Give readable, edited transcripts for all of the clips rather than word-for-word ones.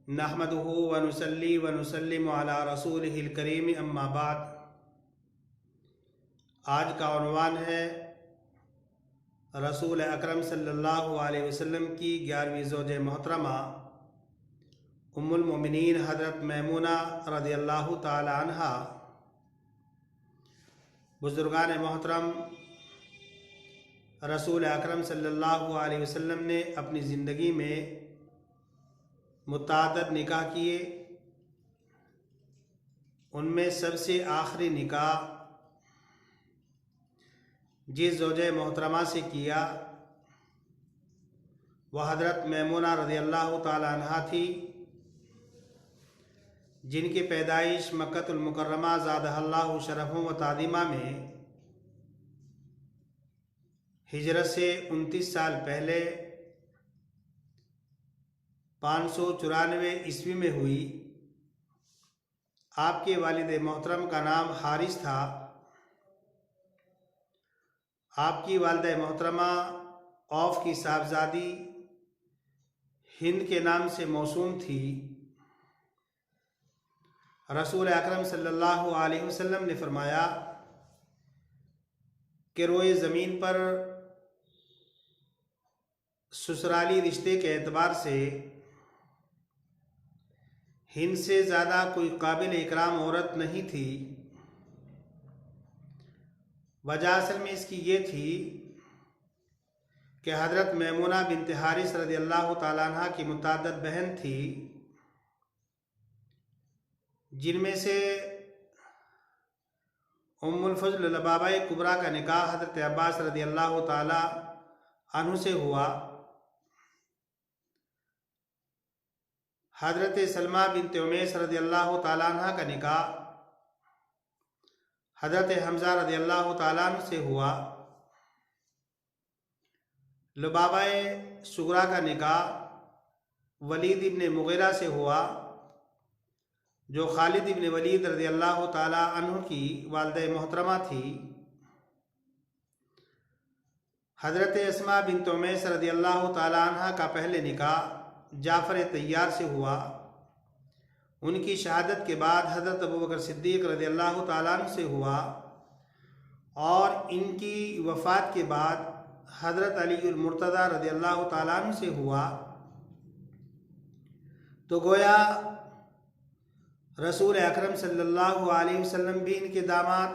नहमदुहु व नुसल्ली व नुसल्लिमु अला रसूलिहिल करीम अम्मा बाद। आज का उन्वान है रसूल अकरम सल्लल्लाहु अलैहि वसल्लम की 11वीं ज़ौज मोहतरमा उम्मुल मोमिनीन हज़रत मैमूना रज़ियल्लाहु ताला अन्हा। बुज़ुर्गान मोहतरम, रसूल अकरम सल्लल्लाहु अलैहि वसल्लम ने अपनी ज़िंदगी में मुतअद्दिद निकाह किए। उनमें सबसे आखिरी निकाह जिस ज़ौजे मोहतरमा से किया वह हज़रत मैमूना रज़ियल्लाहु ताला अन्हा थी, जिनकी पैदाइश मक्कतुल मुकर्रमा ज़ादहल्लाहु शरफ़न व ताज़ीमा में हिजरत से 29 साल पहले 594 ईस्वी में हुई। आपके वालिद मोहतरम का नाम हारिस था। आपकी वालिदा मोहतरमा औफ की साहबजादी हिंद के नाम से मौसूम थी। रसूल अकरम सल्लल्लाहु अलैहि वसल्लम ने फरमाया कि रोए ज़मीन पर ससुराली रिश्ते के एतबार से हिंद से ज़्यादा कोई काबिल इकराम औरत नहीं थी। वजह असल में इसकी ये थी कि हज़रत मैमूना बिन्त हारिस रज़ियल्लाहु ताला अन्हा की मुतअद्दिद बहन थी, जिनमें से उम्मुल फ़ज़्ल लबाबाए कुबरा का निकाह हज़रत अब्बास रज़ियल्लाहु ताला अन्हु से हुआ। हज़रत सलमा बिन्त उमैस रज़ियल्लाहु ताला अन्हा का निकाह हज़रत हमज़ा रज़ियल्लाहु ताला अन्हु से हुआ। लुबाबाए सुगरा का निकाह वलीद इब्न मुग़ीरा से हुआ, जो खालिद इब्न वलीद रज़ियल्लाहु ताला अन्हु की वालिदा मोहतरमा थी। हज़रत अस्मा बिन्त उमैस रज़ियल्लाहु ताला अन्हा का पहले निकाह जाफ़र तैयार से हुआ। उनकी शहादत के बाद हज़रत अबू बकर सिद्दीक़ रज़ियल्लाहु ताला अन्हु से हुआ और इनकी वफ़ात के बाद हज़रत अलीउल मुर्तज़ा रज़ियल्लाहु ताला अन्हु से हुआ। तो गोया रसूल अकरम सल्लल्लाहु अलैहि वसल्लम भी इनके दामाद,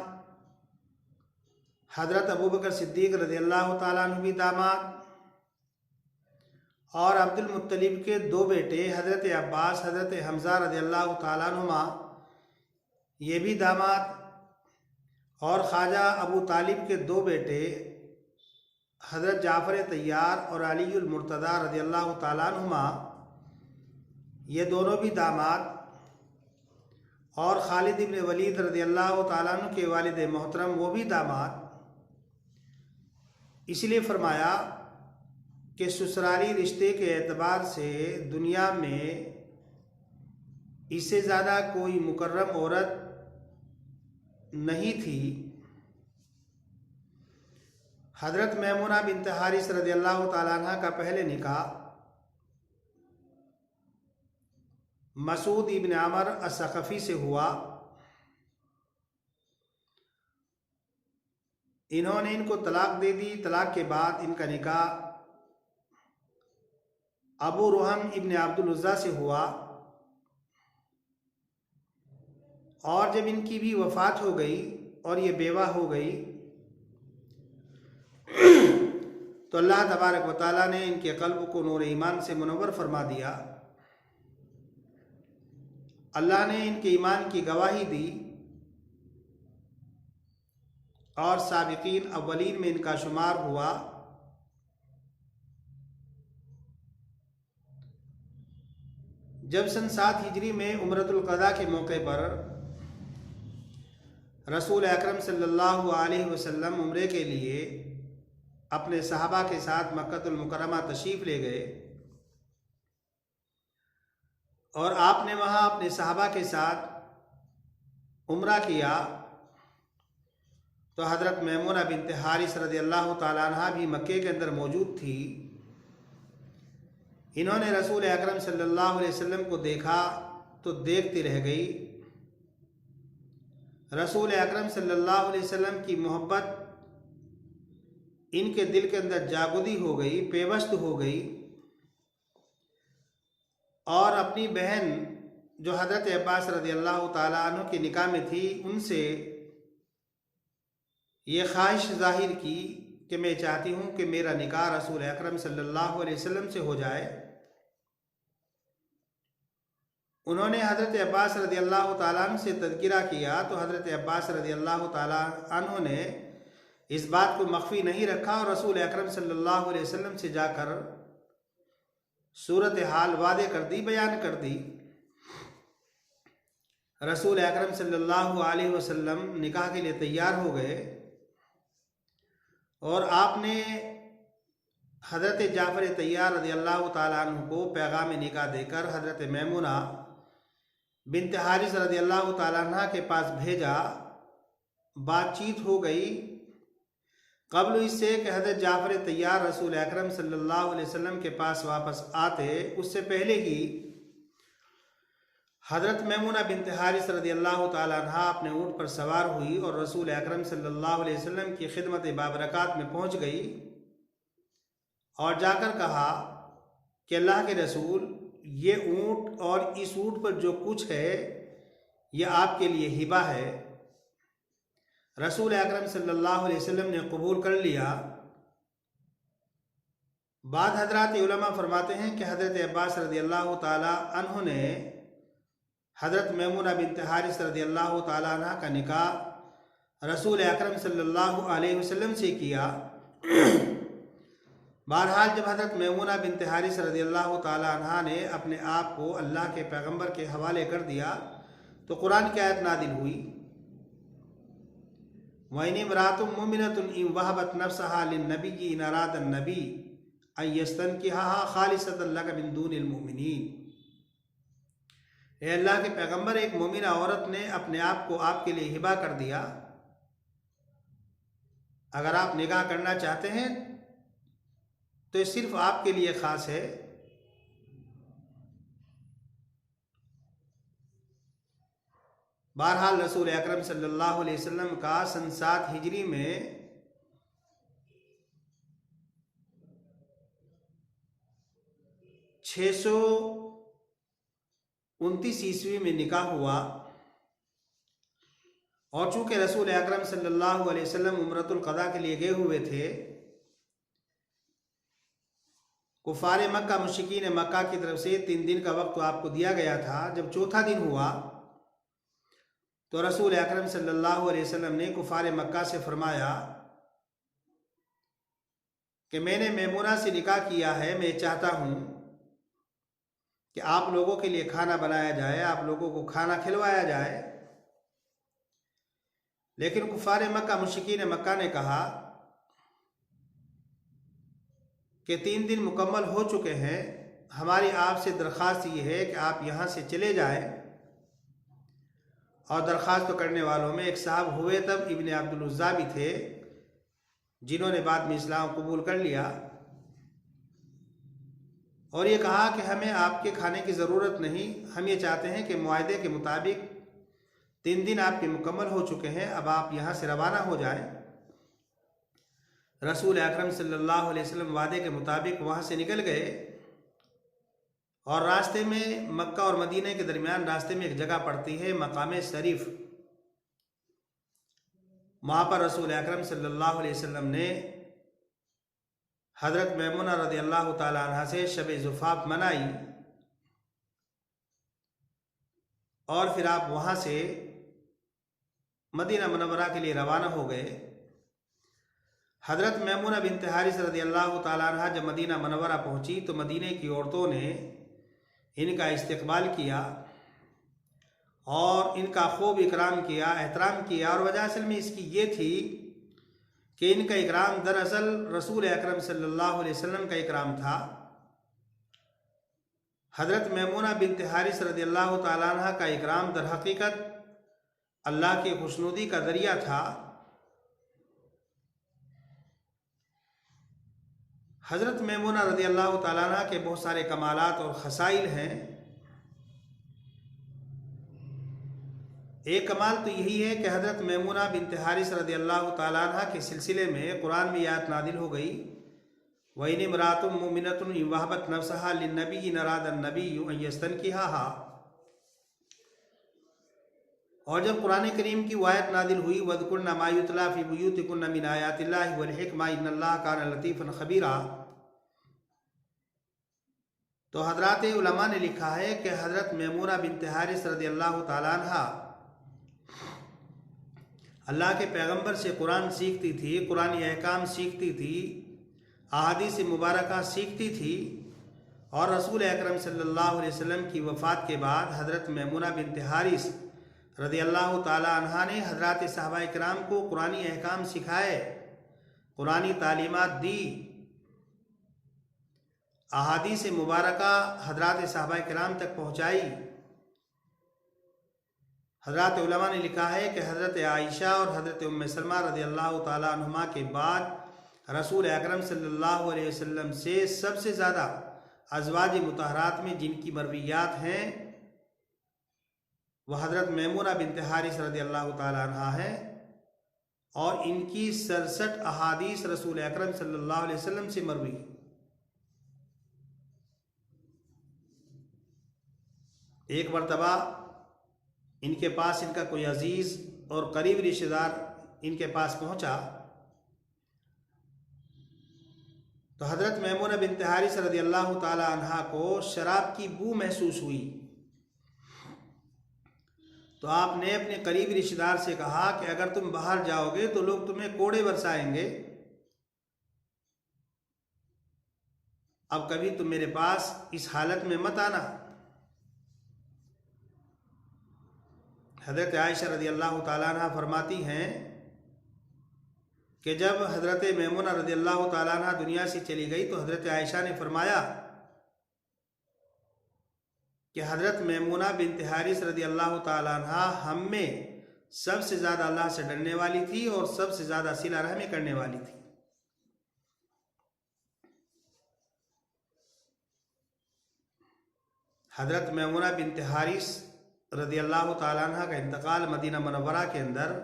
हज़रत अबू बकर सिद्दीक़ रज़ियल्लाहु ताला अन्हु भी दामाद और अब्दुल मुत्तलिब के दो बेटे हज़रत अब्बास हज़रत हमज़ा रज़ियल्लाहु ताला अन्हुमा ये भी दामाद और ख्वाजा अबू तालिब के दो बेटे हज़रत जाफ़र तैयार और अलीउल मुर्तज़ा रज़ियल्लाहु ताला अन्हुमा ये दोनों भी दामाद और खालिद इब्न वलीद रज़ियल्लाहु ताला अन्हु के वालिद मोहतरम वो भी दामाद। इसलिए फरमाया कि ससुराली रिश्ते के एतबार से दुनिया में इससे ज़्यादा कोई मुकर्रम औरत नहीं थी। हज़रत मैमूना बिन्त हारिस रज़ियल्लाहु ताला अन्हा का पहले निकाह मसूद इब्न अमर अस्सक़फ़ी से हुआ। इन्होंने इनको तलाक दे दी। तलाक के बाद इनका निकाह अबू रुहम इब्न अब्दुल उज़्ज़ा से हुआ और जब इनकी भी वफ़ात हो गई और ये बेवा हो गई तो अल्लाह तबारक व तआला ने इनके क़ल्ब को नूर ईमान से मुनव्वर फरमा दिया। अल्लाह ने इनके ईमान की गवाही दी और साबिक़ीन अव्वलीन में इनका शुमार हुआ। जब सन 7 हिजरी में उम्रतुल क़ज़ा के मौके पर रसूल अकरम सल्लल्लाहु अलैहि वसल्लम उम्रे के लिए अपने सहाबा के साथ मक्कतुल मुकर्रमा तशरीफ़ ले गए और आपने वहाँ अपने सहाबा के साथ उम्रा किया, तो हज़रत मैमूना बिन्त हारिस रज़ियल्लाहु ताला अन्हा भी मक्के के अंदर मौजूद थी। इन्होंने रसूल अकरम सल्लल्लाहु अलैहि वसल्लम को देखा तो देखती रह गई। रसूल अकरम सल्लल्लाहु अलैहि वसल्लम की मोहब्बत इनके दिल के अंदर जागुदी हो गई, पेवस्त हो गई, और अपनी बहन जो हज़रत अब्बास रज़ी अल्लाह ताला अन्हु की निकाह में थी उनसे ये ख्वाहिश ज़ाहिर की कि मैं चाहती हूँ कि मेरा निकाह रसूल अकरम सल्लल्लाहु अलैहि वसल्लम से हो जाए। उन्होंने हज़रत अब्बास रज़ी अल्लाह ताला अन्हु से तज़किरा किया तो हज़रत अब्बास रज़ी अल्लाह ताला अन्हु ने इस बात को मख्फी नहीं रखा और रसूल अकरम सल्लल्लाहु अलैहि वसल्लम से जाकर सूरत हाल वादे कर दी, बयान कर दी। रसूल अकरम सल्लल्लाहु अलैहि वसल्लम निकाह के लिए तैयार हो गए और आपने हज़रत जाफ़र तैयार रज़ी अल्लाह ताला अन्हु को पैगाम निकाह देकर हज़रत मैमुना बिन्त हारिस रज़ी अल्लाह ताला अन्हा के पास भेजा। बातचीत हो गई। कबल इससे कि हज़रत जाफ़र तैयार रसूल अकरम सल्लल्लाहु अलैहि वसल्लम के पास वापस आते, उससे पहले ही हज़रत मैमुना बिन्त हारिस रज़ी अल्लाह ताला अन्हा अपने ऊँट पर सवार हुई और रसूल अकरम सल्लल्लाहु अलैहि वसल्लम की खिदमत बाबरकात में पहुँच गई और जाकर कहा कि अल्लाह के रसूल, ये ऊँट और इस ऊँट पर जो कुछ है यह आपके लिए हिबा है। रसूल अकरम सल्लल्लाहु अलैहि वसल्लम ने कबूल कर लिया। बाद हज़रात उलमा फरमाते हैं कि हज़रत अब्बास रज़ी अल्लाह ताला अन्हु ने हज़रत मैमुना बिन्त हारिस रज़ी अल्लाह ताला अन्हा का निकाह रसूल अकरम सल्लल्लाहु अलैहि वसल्लम से किया। बहरहाल जब हज़रत मैमुना बिन्त हारिस रज़ी अल्लाह ताला अन्हा ने अपने आप को अल्लाह के पैगंबर के हवाले कर दिया तो कुरान की आयत नादिल हुई, वइन इम्राअतुम मुमिनतुन इन वहबत नफ्सहा लिन्नबिय्यि इन अरादा अन्नबी अन यस्तनकिहहा खालिसतन लक मिन दूनिल मुमिनीन। ए अल्लाह के पैगंबर, एक मोमिना औरत ने अपने आप को आपके लिए हिबा कर दिया। अगर आप निकाह करना चाहते हैं तो सिर्फ आपके लिए ख़ास है। बहरहाल रसूल अकरम सल्लल्लाहु अलैहि वसल्लम का सन 7 हिजरी में छः सौ 29 ईस्वी में निकाह हुआ और चूंकि रसूल अकरम सल्लल्लाहु अलैहि वसल्लम उम्रतुल क़ज़ा के लिए गए हुए थे, कुफार मक्का मुशरिकीन मक्का की तरफ से 3 दिन का वक्त आपको दिया गया था। जब चौथा दिन हुआ तो रसूल अकरम सल्लल्लाहु अलैहि वसल्लम ने कुफार मक्का से फरमाया कि मैंने मैमुना से निकाह किया है, मैं चाहता हूँ कि आप लोगों के लिए खाना बनाया जाए, आप लोगों को खाना खिलवाया जाए। लेकिन कुफार मक्का मुशरिकीन मक्का ने कहा कि 3 दिन मुकम्मल हो चुके हैं, हमारी आपसे दरख्वास्त ये है कि आप यहाँ से चले जाएं। और दरख्वास्त करने वालों में एक साहब हुए तब इब्न अब्दुल उज़्ज़ा भी थे, जिन्होंने बाद में इस्लाम कबूल कर लिया और ये कहा कि हमें आपके खाने की ज़रूरत नहीं, हम ये चाहते हैं कि मुआहदे के मुताबिक 3 दिन आपके मुकम्मल हो चुके हैं, अब आप यहाँ से रवाना हो जाएं। रसूल अकरम सल्लल्लाहु अलैहि वसल्लम वादे के मुताबिक वहाँ से निकल गए और रास्ते में मक्का और मदीने के दरमियान रास्ते में एक जगह पड़ती है मकाम शरीफ। वहाँ पर रसूल अकरम सल्लल्लाहु अलैहि वसल्लम ने हज़रत मैमुना रज़ी अल्लाह ताला अन्हा से शब ज़ुफ़ाफ़ मनाई और फिर आप वहाँ से मदीना मुनव्वरा के लिए रवाना हो गए। हज़रत मैमुना बिन्त हारिस रज़ी अल्लाह ताला अन्हा जब मदीना मुनव्वरा पहुँची तो मदीने की औरतों ने इनका इस्तकबाल किया और इनका खूब इकराम किया, एहतराम किया। और वजह असल में इसकी ये थी कि इनका इकराम दरअसल रसूल अकरम सल्लल्लाहु अलैहि वसल्लम का इकराम था। हज़रत मैमुना बिन्त हारिस रज़ी अल्लाह ताला अन्हा का इकराम दर हकीकत अल्लाह की खुशनुदी का ज़रिया था। हज़रत मैमूना रज़ियल्लाहु ताला अन्हा के बहुत सारे कमालात और खसाइल हैं। एक कमाल तो यही है कि हज़रत मैमूना बिन्त हारिस रज़ियल्लाहु ताला अन्हा के सिलसिले में कुरान में आयत नादिल हो गई, व इन इमरातुम मुमिनतुन इन वहबत नफ्सहा लिन्नबी नरादन नबी अन यस्तनकिहा। और जब कुरान करीम की आयत नादिल हुई, वज़कुरना मा युतला फ़ी बुयूतिकुन्ना मिन आयातिल्लाहि वल हिक्मा इन्नल्लाहा काना लतीफ़न ख़बीरा, तो हज़रात उलमा ने लिखा है कि हज़रत मैमूना बिन्त हारिस रज़ियल्लाहु ताला अन्हा अल्लाह के पैगंबर से कुरान सीखती थी, कुरानी अहकाम सीखती थी, अहादीस मुबारका सीखती थी। और रसूल अकरम सल्लल्लाहु अलैहि वसल्लम की वफ़ात के बाद हज़रत मैमूना बिन्त हारिस रज़ियल्लाहु ताला अन्हा ने हज़रात सहाबाए किराम को कुरानी अहकाम सिखाए, कुरानी तालीमात दी, अहादीस मुबारका हज़रात सहाबाए किराम तक पहुँचाई। हज़रत उलमा ने लिखा है कि हज़रत आयशा और हज़रत उम्मे सलमा रज़ियल्लाहु ताला अन्हुमा के बाद रसूल अकरम सल्लल्लाहु अलैहि वसल्लम से सबसे ज़्यादा अज़वाज मुतहरात में जिनकी मरवियात हैं वह हज़रत मैमूना बिन्त हारिस रज़ियल्लाहु ताला अन्हा है, और इनकी 67 अहादीस रसूल अकरम सल्लल्लाहु अलैहि वसल्लम से मरवी। एक मरतबा इनके पास इनका कोई अजीज़ और करीब रिश्तेदार इनके पास पहुंचा, तो हज़रत मैमूना बिन्त हारिस रज़ियल्लाहु ताला अन्हा को शराब की बू महसूस हुई। तो आपने अपने करीबी रिश्तेदार से कहा कि अगर तुम बाहर जाओगे तो लोग तुम्हें कोड़े बरसाएंगे, अब कभी तुम मेरे पास इस हालत में मत आना। हज़रत आयशा रज़ियल्लाहु ताला अन्हा फरमाती हैं कि जब हज़रत मैमूना रज़ियल्लाहु ताला अन्हा दुनिया से चली गई तो हज़रत आयशा ने फरमाया कि हज़रत मैमूना बिन्त हारिस रज़ियल्लाहु ताला अन्हा हम में सबसे ज़्यादा अल्लाह से डरने वाली थी और सबसे ज़्यादा सिला रहमी करने वाली थी। हज़रत मैमूना बिन्त हारिस रज़ियल्लाहु ताला अन्हा का इंतकाल मदीना मुनव्वरा के अंदर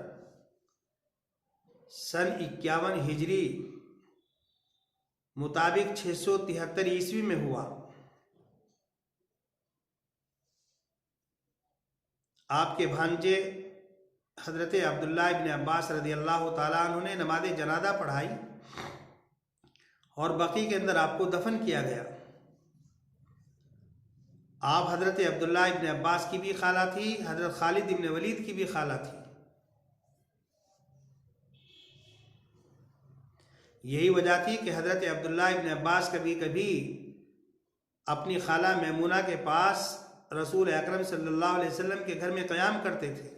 सन 51 हिजरी मुताबिक 673 ईस्वी में हुआ। आपके भांजे हज़रत अब्दुल्लाह इब्न अब्बास रज़ियल्लाहु ताला अन्हु ने नमाज जनाजा पढ़ाई और बकी के अंदर आपको दफन किया गया। आप हज़रत अब्दुल्लाह इब्न अब्बास की भी खाला थी, हज़रत खालिद इब्न वलीद की भी खाला थी। यही वजह थी कि हज़रत अब्दुल्लाह इब्न अब्बास कभी कभी अपनी खाला मैमूना के पास रसूल अकरम सल्लल्लाहु अलैहि वसल्लम के घर में क़याम करते थे।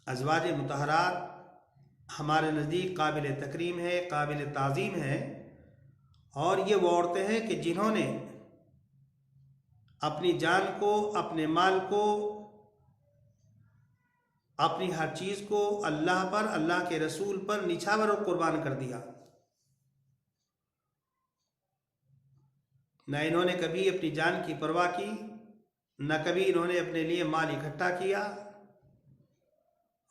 अज़वाज मुतहरात हमारे नज़दीक काबिल तकरीम है, काबिल ताज़ीम है, और ये वो औरतें हैं कि जिन्होंने अपनी जान को, अपने माल को, अपनी हर चीज़ को अल्लाह पर, अल्लाह के रसूल पर निछावर और कुर्बान कर दिया। न इन्होंने कभी अपनी जान की परवाह की, न कभी इन्होंने अपने लिए माल इकट्ठा किया,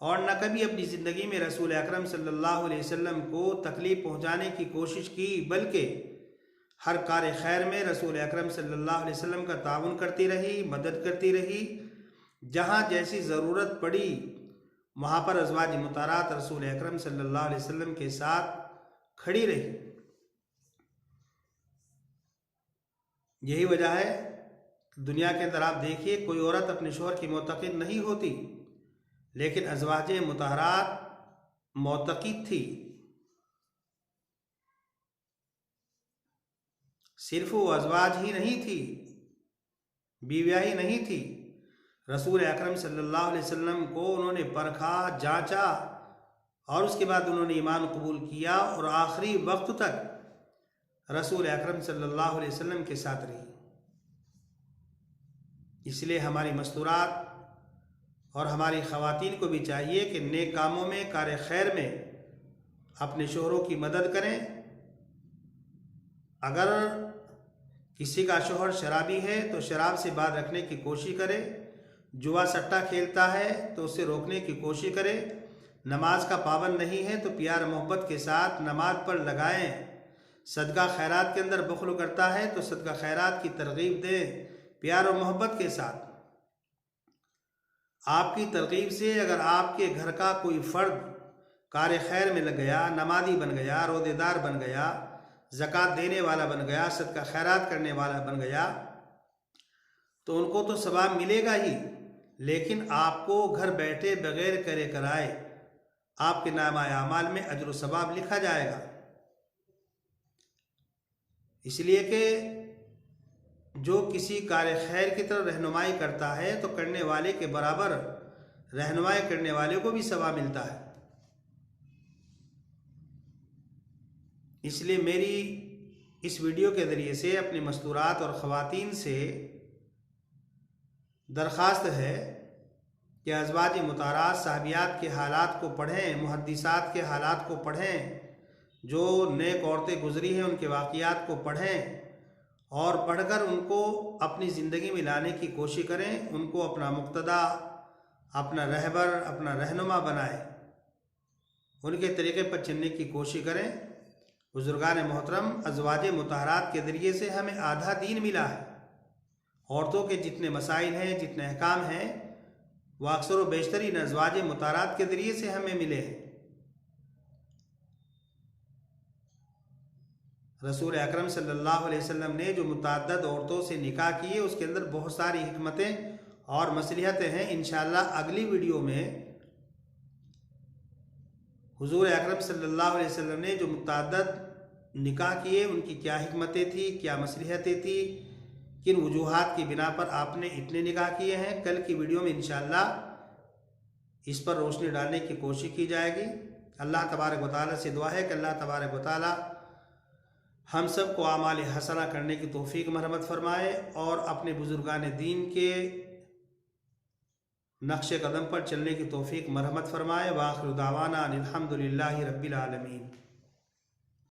और न कभी अपनी ज़िंदगी में रसूल अकरम सल्लल्लाहु अलैहि वसल्लम को तकलीफ़ पहुंचाने की कोशिश की, बल्कि हर कार खैर में रसूल अकरम सल्लल्लाहु अलैहि वसल्लम का ताउन करती रही, मदद करती रही। जहाँ जैसी ज़रूरत पड़ी वहाँ पर अज़वाज मुतहरात रसूल अकरम सल्लल्लाहु अलैहि वसल्लम के साथ खड़ी रही। यही वजह है दुनिया के अंदर आप देखिए कोई औरत अपने शोहर की मोतक़िद नहीं होती, लेकिन अज़वाज मुतहरात मोतक़िद थी। सिर्फ वो अज़वाज ही नहीं थी, बीवियाँ ही नहीं थी, रसूल अकरम सल्लल्लाहु अलैहि वसल्लम को उन्होंने परखा, जांचा, और उसके बाद उन्होंने ईमान कबूल किया और आखिरी वक्त तक रसूल अकरम सल्लल्लाहु अलैहि वसल्लम के साथ रही। इसलिए हमारी मस्तूरात और हमारी ख़वातीन को भी चाहिए कि नेक कामों में, कार खैर में अपने शोहरों की मदद करें। अगर किसी का शोहर शराबी है तो शराब से बात रखने की कोशिश करे, जुआ सट्टा खेलता है तो उसे रोकने की कोशिश करे, नमाज का पाबंद नहीं है तो प्यार मोहब्बत के साथ नमाज पर लगाएं। सदका खैरात के अंदर बुख़्ल करता है तो सदका खैरात की तरगीब दें प्यार और मोहब्बत के साथ। आपकी तरगीब से अगर आपके घर का कोई फ़र्द कार खैर में लग गया, नमाजी बन गया, रोज़ेदार बन गया, ज़कात देने वाला बन गया, सदका खैरात करने वाला बन गया, तो उनको तो सवाब मिलेगा ही, लेकिन आपको घर बैठे बगैर करे कराए आपके नामा आमाल में अजर व सवाब लिखा जाएगा। इसलिए कि जो किसी कार खैर की तरफ रहनुमाई करता है तो करने वाले के बराबर रहनुमाई करने वाले को भी सवाब मिलता है। इसलिए मेरी इस वीडियो के ज़रिए से अपने मस्तूरात और ख़वातीन से दरख्वास्त है कि अज़वाज मुतारात साहबियात के हालात को पढ़ें, मुहद्दिसात के हालात को पढ़ें, जो नेक औरतें गुज़री हैं उनके वाक़ियात को पढ़ें और पढ़कर उनको अपनी ज़िंदगी में लाने की कोशिश करें, उनको अपना मुक़्तदा, अपना रहबर, अपना रहनुमा बनाएं, उनके तरीक़े पर चलने की कोशिश करें। बुज़ुर्गान मोहतरम, अज़वाज मुताहरात के ज़रिए से हमें आधा दीन मिला है। औरतों के जितने मसाइल हैं, जितने अहकाम हैं, वह अक्सर व बेशतरीन अज़वाज मुताहरात के ज़रिए से हमें मिले हैं। रसूल अकरम सल्लल्लाहु अलैहि वसल्लम ने जो मुतअद्दिद औरतों से निकाह किए उसके अंदर बहुत सारी हिकमतें और मसलिहतें हैं। इंशाअल्लाह अगली वीडियो में हुज़ूर अकरम सल्लल्लाहु अलैहि वसल्लम ने जो मुतअद्दिद निकाह किए उनकी क्या हिकमतें थी, क्या मसलिहतें थी, किन वजूहात की बिना पर आपने इतने निकाह किए हैं, कल की वीडियो में इंशाअल्लाह इस पर रोशनी डालने की कोशिश की जाएगी। अल्लाह तबारक व तआला से दुआ है कि अल्लाह तबारक व तआला हम सब को आमाल हसना करने की तौफीक मरहमत फरमाए और अपने बुजुर्गान दीन के नक्श कदम पर चलने की तौफीक मरहमत फरमाए। व आखिर दावाना अनिल हम्दुलिल्लाहि रब्बिल आलमीन।